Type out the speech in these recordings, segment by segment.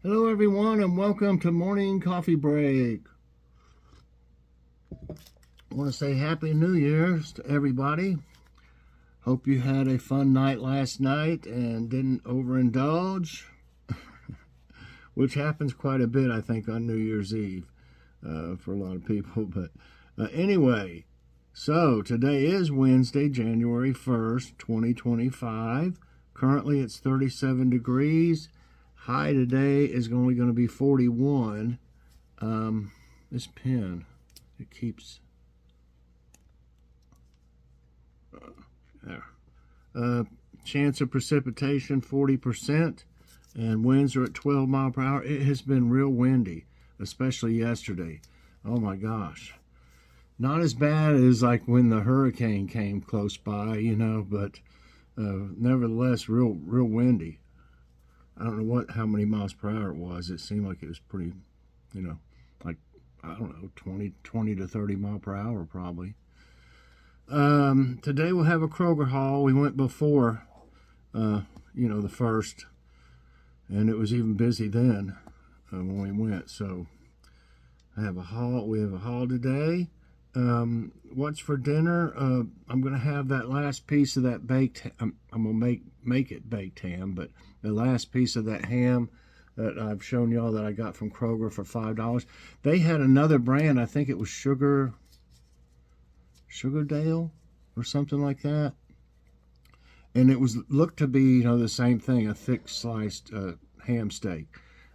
Hello, everyone, and welcome to Morning Coffee Break. I want to say Happy New Year's to everybody. Hope you had a fun night last night and didn't overindulge, which happens quite a bit, I think, on New Year's Eve for a lot of people. But anyway, so today is Wednesday, January 1st, 2025. Currently, it's 37 degrees. High today is only going to be 41. This pen, it keeps there. Chance of precipitation 40%, and winds are at 12 miles per hour. It has been real windy, especially yesterday. Oh my gosh. Not as bad as like when the hurricane came close by, but nevertheless real windy. I don't know how many miles per hour it was. It seemed like it was pretty, like, I don't know, 20 to 30 mile per hour probably. Today we'll have a Kroger haul. We went before, the first, and it was even busy then when we went. So we have a haul today. What's for dinner? I'm going to have that last piece of that baked, I'm going to make it baked ham, but the last piece of that ham that I've shown y'all that I got from Kroger for $5. They had another brand, I think it was Sugardale or something like that. And it looked to be, the same thing, a thick sliced ham steak.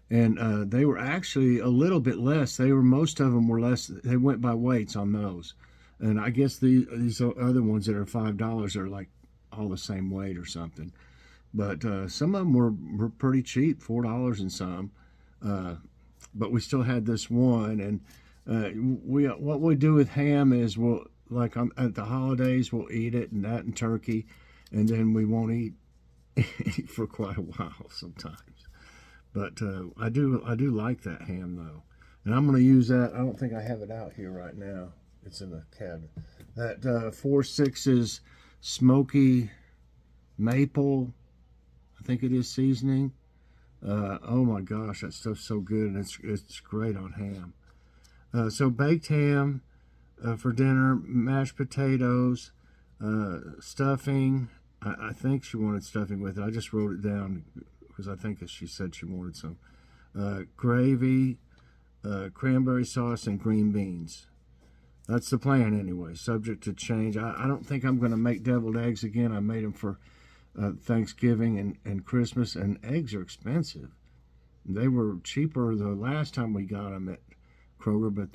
And they were actually a little bit less. Most of them were less. They went by weights on those. And I guess these other ones that are $5 are like all the same weight or something. But some of them were pretty cheap, $4 and some. But we still had this one. And what we do with ham is at the holidays, we'll eat it and turkey. And then we won't eat for quite a while sometimes. But I do like that ham though, and I'm going to use that. I don't think I have it out here right now. It's in the cabinet. That 4-6's smoky maple, I think it is seasoning. Oh my gosh, that stuff's so good, and it's great on ham. So baked ham for dinner, mashed potatoes, stuffing. I think she wanted stuffing with it. I just wrote it down because I think she said she wanted some. Gravy, cranberry sauce, and green beans. That's the plan anyway, subject to change. I don't think I'm going to make deviled eggs again. I made them for Thanksgiving and Christmas, and eggs are expensive. They were cheaper the last time we got them at Kroger, but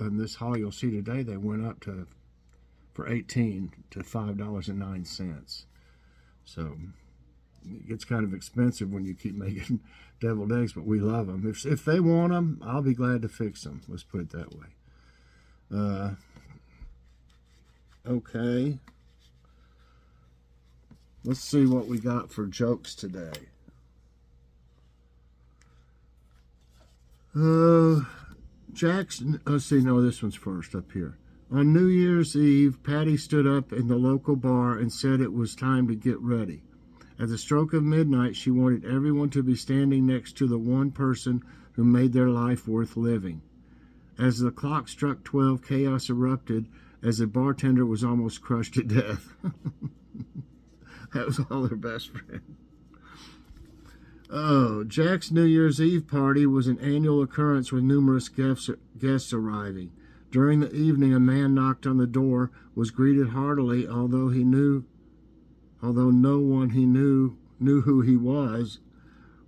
in this haul you'll see today, they went up for $18 to $5.09. So it gets kind of expensive when you keep making deviled eggs, but we love them. If they want them, I'll be glad to fix them. Let's put it that way. Okay. Let's see what we got for jokes today. Jackson, let's see, no, this one's first up here. On New Year's Eve, Patty stood up in the local bar and said it was time to get ready. At the stroke of midnight, she wanted everyone to be standing next to the one person who made their life worth living. As the clock struck 12, chaos erupted as the bartender was almost crushed to death. That was all her best friend. Oh, Jack's New Year's Eve party was an annual occurrence with numerous guests arriving. During the evening, a man knocked on the door, was greeted heartily, although no one he knew who he was.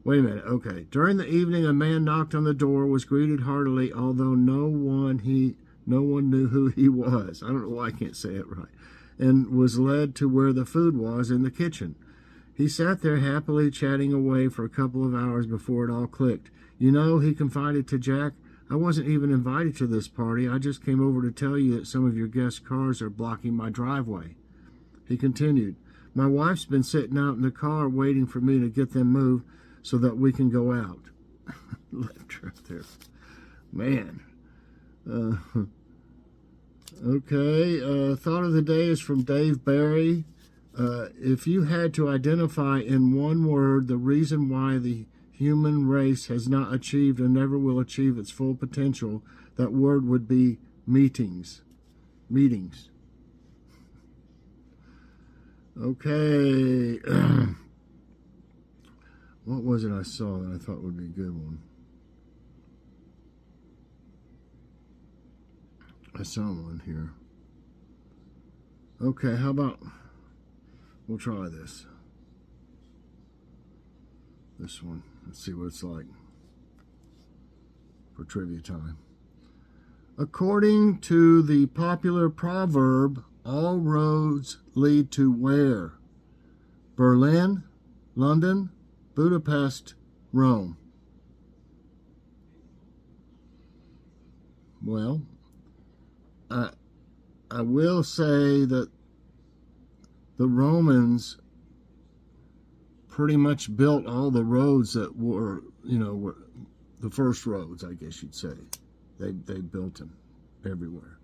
Wait a minute, okay. During the evening, a man knocked on the door, was greeted heartily, although no one knew who he was. I don't know why I can't say it right. And was led to where the food was in the kitchen. He sat there happily chatting away for a couple of hours before it all clicked. He confided to Jack, I wasn't even invited to this party. I just came over to tell you that some of your guest cars are blocking my driveway. He continued, my wife's been sitting out in the car waiting for me to get them moved so that we can go out. Left her up there. Man. Okay. Thought of the day is from Dave Barry. If you had to identify in one word the reason why human race has not achieved and never will achieve its full potential, that word would be meetings. Meetings. Okay. What was it I saw that I thought would be a good one? I saw one here. Okay, how about we'll try this. This one. Let's see what it's like for trivia time. According to the popular proverb, all roads lead to where? Berlin, London, Budapest, Rome. Well, I will say that the Romans pretty much built all the roads that were the first roads, I guess you'd say. They built them everywhere.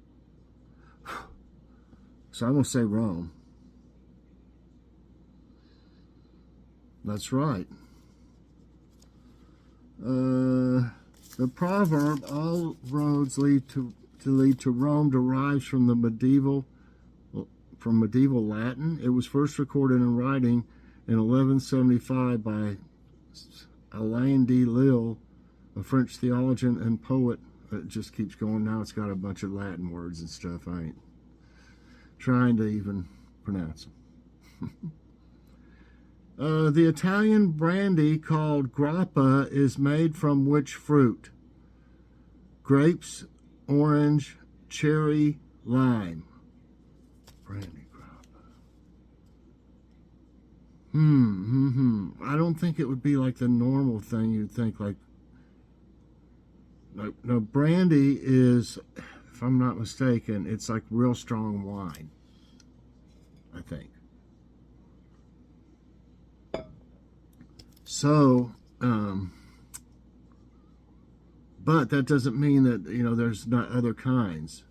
So I'm going to say Rome. That's right. The proverb, all roads lead to Rome, derives from medieval Latin. It was first recorded in writing in 1175 by Alain de Lille, a French theologian and poet. It just keeps going. Now it's got a bunch of Latin words and stuff. I ain't trying to even pronounce them. The Italian brandy called grappa is made from which fruit? Grapes, orange, cherry, lime. Brandy grappa. I don't think it would be like the normal thing you'd think, like. No, brandy is, if I'm not mistaken, it's like real strong wine, I think. So, but that doesn't mean that, there's not other kinds.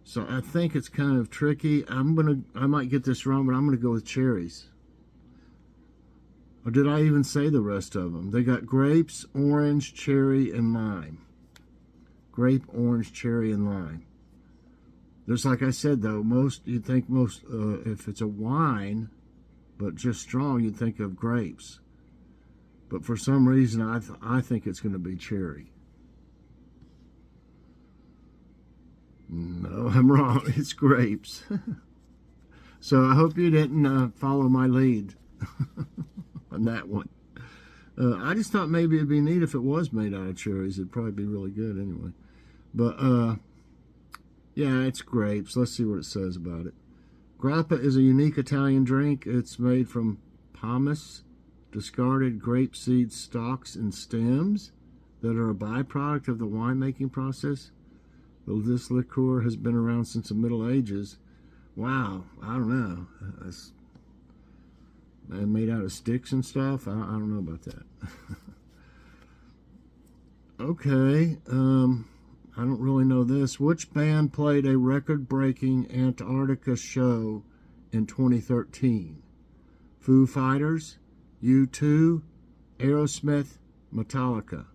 So I think it's kind of tricky. I might get this wrong, but I'm gonna go with cherries. Or did I even say the rest of them? They got grapes, orange, cherry, and lime. Grape, orange, cherry, and lime. Just like I said, though, you'd think if it's a wine, but just strong, you'd think of grapes. But for some reason, I think it's going to be cherry. No, I'm wrong. It's grapes. So I hope you didn't follow my lead on that one. I just thought maybe it'd be neat if it was made out of cherries. It'd probably be really good anyway. But, yeah, it's grapes. Let's see what it says about it. Grappa is a unique Italian drink. It's made from pomace, discarded grape seed stalks and stems that are a byproduct of the winemaking process. This liqueur has been around since the Middle Ages. Wow, I don't know. It's made out of sticks and stuff. I don't know about that. Okay, I don't really know this. Which band played a record-breaking Antarctica show in 2013? Foo Fighters, U2, Aerosmith, Metallica.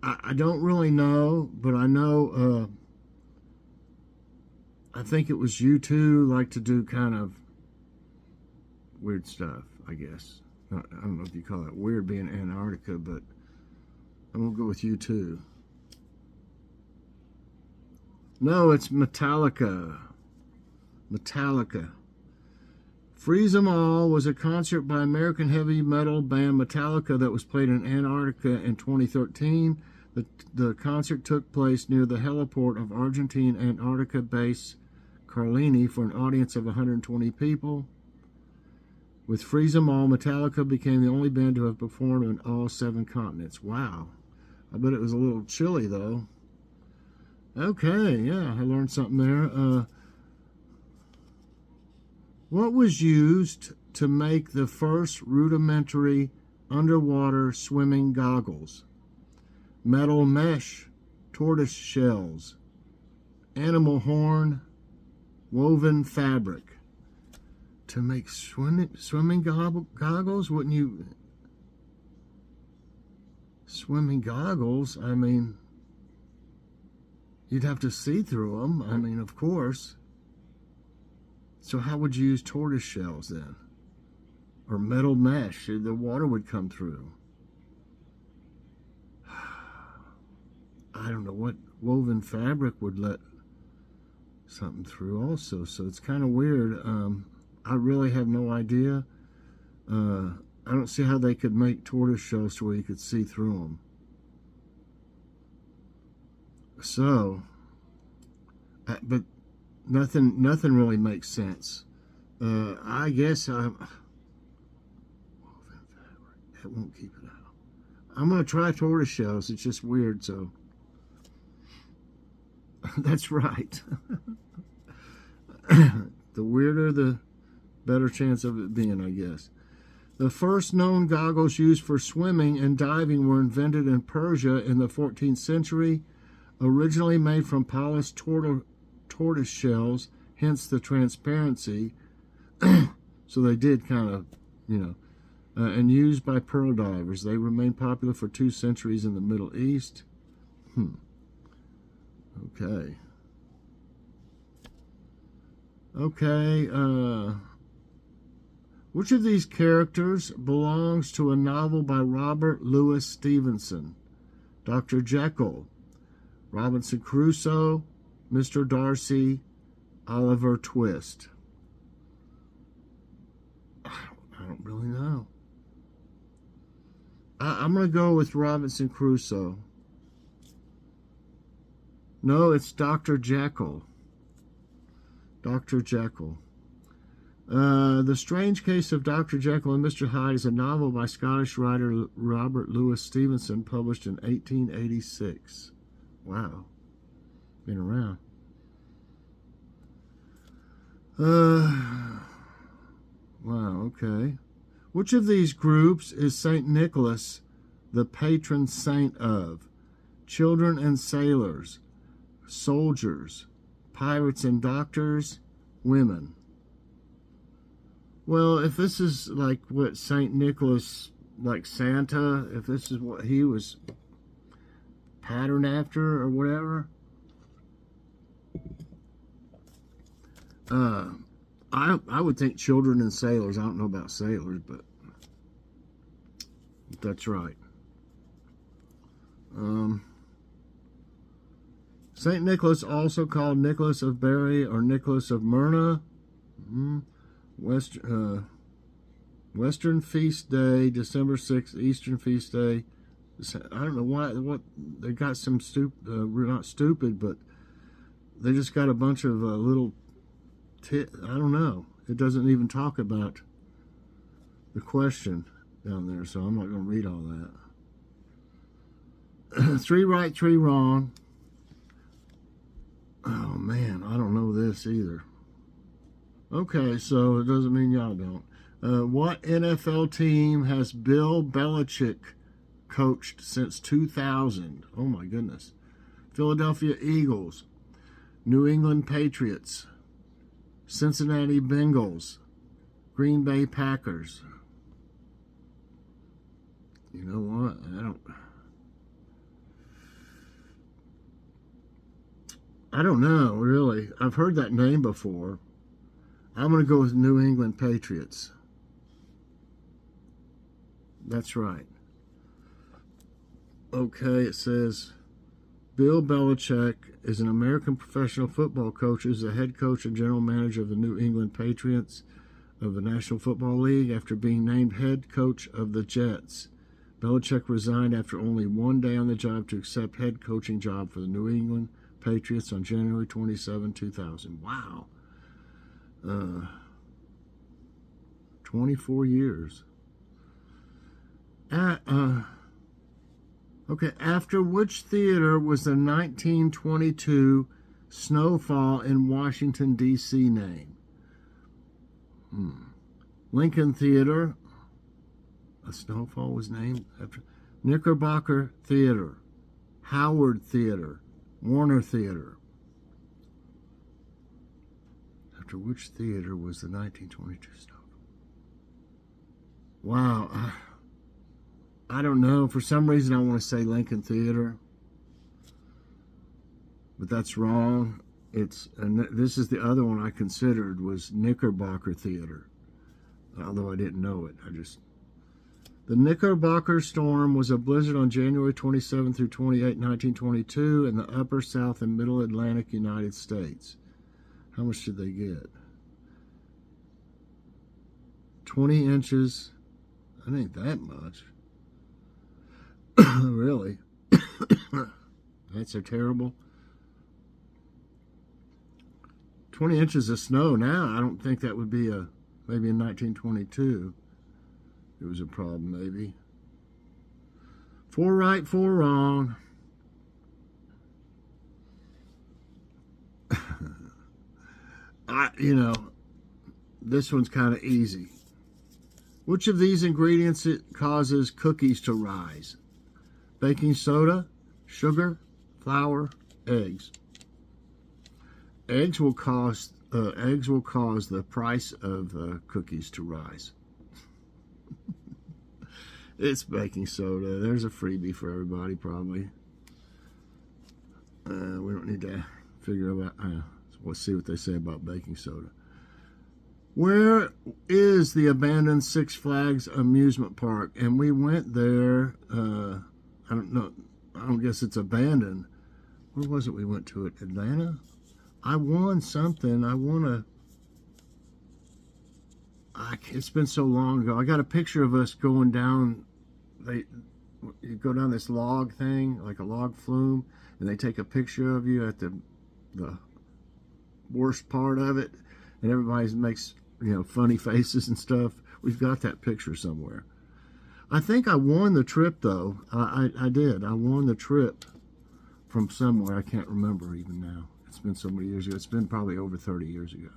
I don't really know, but I know, I think it was U2 like to do kind of weird stuff, I guess. I don't know if you call it weird being Antarctica, but I'm going to go with U2. No, it's Metallica. Metallica. Freeze 'Em All was a concert by American heavy metal band Metallica that was played in Antarctica in 2013. The concert took place near the heliport of Argentine Antarctica base Carlini for an audience of 120 people. With Freeze 'Em All, Metallica became the only band to have performed on all 7 continents. Wow. I bet it was a little chilly, though. Okay, yeah, I learned something there. What was used to make the first rudimentary underwater swimming goggles? Metal mesh, tortoise shells, animal horn, woven fabric. to make swimming goggles? Wouldn't you? Swimming goggles, I mean, you'd have to see through them. I mean, of course. So how would you use tortoise shells then? Or metal mesh? The water would come through. I don't know what woven fabric would let something through also. So it's kind of weird. I really have no idea. I don't see how they could make tortoise shells to where you could see through them. So, but nothing really makes sense. I guess woven fabric. That won't keep it out. I'm gonna try tortoise shells. It's just weird, so that's right. The weirder, the better chance of it being, I guess. The first known goggles used for swimming and diving were invented in Persia in the 14th century, originally made from polished tortoise shells, hence the transparency. So they did kind of, and used by pearl divers. They remained popular for 2 centuries in the Middle East. Okay. Which of these characters belongs to a novel by Robert Louis Stevenson? Dr. Jekyll, Robinson Crusoe, Mr. Darcy, Oliver Twist. I don't really know. I'm going to go with Robinson Crusoe. No, it's Dr. Jekyll. Dr. Jekyll. The Strange Case of Dr. Jekyll and Mr. Hyde is a novel by Scottish writer Robert Louis Stevenson, published in 1886. Wow. Been around. Wow, okay. Which of these groups is St. Nicholas the patron saint of? Children and sailors, soldiers, pirates and doctors, women. Well, if this is like what St. Nicholas, like Santa, if this is what he was patterned after or whatever, I would think children and sailors. I don't know about sailors, but that's right. St. Nicholas, also called Nicholas of Bari or Nicholas of Myra. Western Feast Day, December 6th, Eastern Feast Day. I don't know what they got some not stupid, but they just got a bunch of little I don't know. It doesn't even talk about the question down there, so I'm not going to read all that. 3 right, 3 wrong. Oh man, I don't know this either. Okay, so it doesn't mean y'all don't. What NFL team has Bill Belichick coached since 2000? Oh my goodness. Philadelphia Eagles, New England Patriots, Cincinnati Bengals, Green Bay Packers. You know what? I don't know, really. I've heard that name before. I'm going to go with New England Patriots. That's right. Okay, it says Bill Belichick is an American professional football coach who's the head coach and general manager of the New England Patriots of the National Football League after being named head coach of the Jets. Belichick resigned after only 1 day on the job to accept head coaching job for the New England Patriots on January 27, 2000. Wow. 24 years. Okay, after which theater was the 1922 snowfall in Washington, D.C. named? Lincoln Theater. A snowfall was named after. Knickerbocker Theater, Howard Theater, Warner Theater. I have After which theater was the 1922 stop? Wow. I don't know. For some reason, I want to say Lincoln Theater, but that's wrong. And this is the other one I considered, was Knickerbocker Theater, although I didn't know it. The Knickerbocker storm was a blizzard on January 27 through 28, 1922 in the upper South and Middle Atlantic United States. How much did they get? 20 inches. That ain't that much. Really? That's so terrible. 20 inches of snow now, I don't think that would be maybe in 1922. It was a problem, maybe. 4 right, 4 wrong. This one's kind of easy. Which of these ingredients causes cookies to rise? Baking soda, sugar, flour, eggs. Eggs will cause the price of cookies to rise. It's baking soda. There's a freebie for everybody, probably. We don't need to figure out. Let's see what they say about baking soda. Where is the abandoned Six Flags amusement park? And we went there. I don't know. I don't guess it's abandoned. Where was it we went to it? Atlanta? I won something. It's been so long ago. I got a picture of us going down. You go down this log thing, like a log flume, and they take a picture of you at the worst part of it, and everybody makes funny faces and stuff. We've got that picture somewhere. I think I won the trip though. I did. I won the trip from somewhere. I can't remember even now. It's been so many years ago. It's been probably over 30 years ago.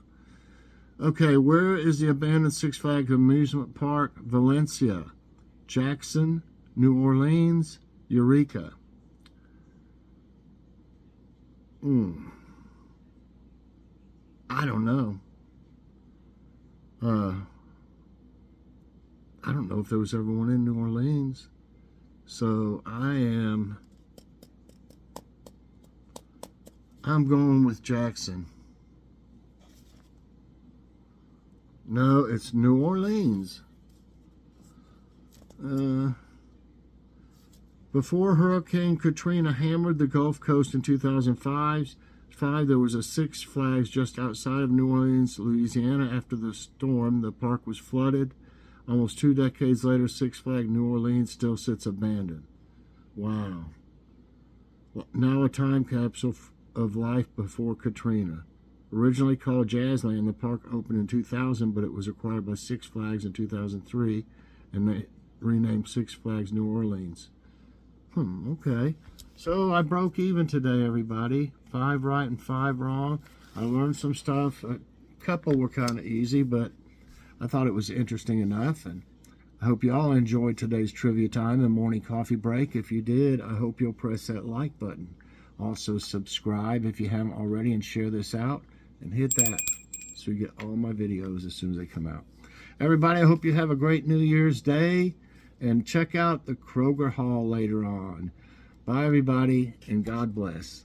Okay, where is the abandoned Six Flags amusement park? Valencia, Jackson, New Orleans, Eureka. I don't know. I don't know if there was ever one in New Orleans. So I'm going with Jackson. No, it's New Orleans. Before Hurricane Katrina hammered the Gulf Coast in 2005, there was a Six Flags just outside of New Orleans, Louisiana. After the storm, the park was flooded. Almost 2 decades later, Six Flags New Orleans still sits abandoned. Wow. Well, now a time capsule of life before Katrina. Originally called Jazzland, the park opened in 2000, but it was acquired by Six Flags in 2003, and they renamed Six Flags New Orleans. Okay. So I broke even today, everybody. 5 right and 5 wrong. I learned some stuff. A couple were kind of easy, but I thought it was interesting enough. And I hope you all enjoyed today's trivia time and morning coffee break. If you did, I hope you'll press that like button. Also subscribe if you haven't already, and share this out. And hit that so you get all my videos as soon as they come out. Everybody, I hope you have a great New Year's Day. And check out the Kroger Hall later on. Bye, everybody, and God bless.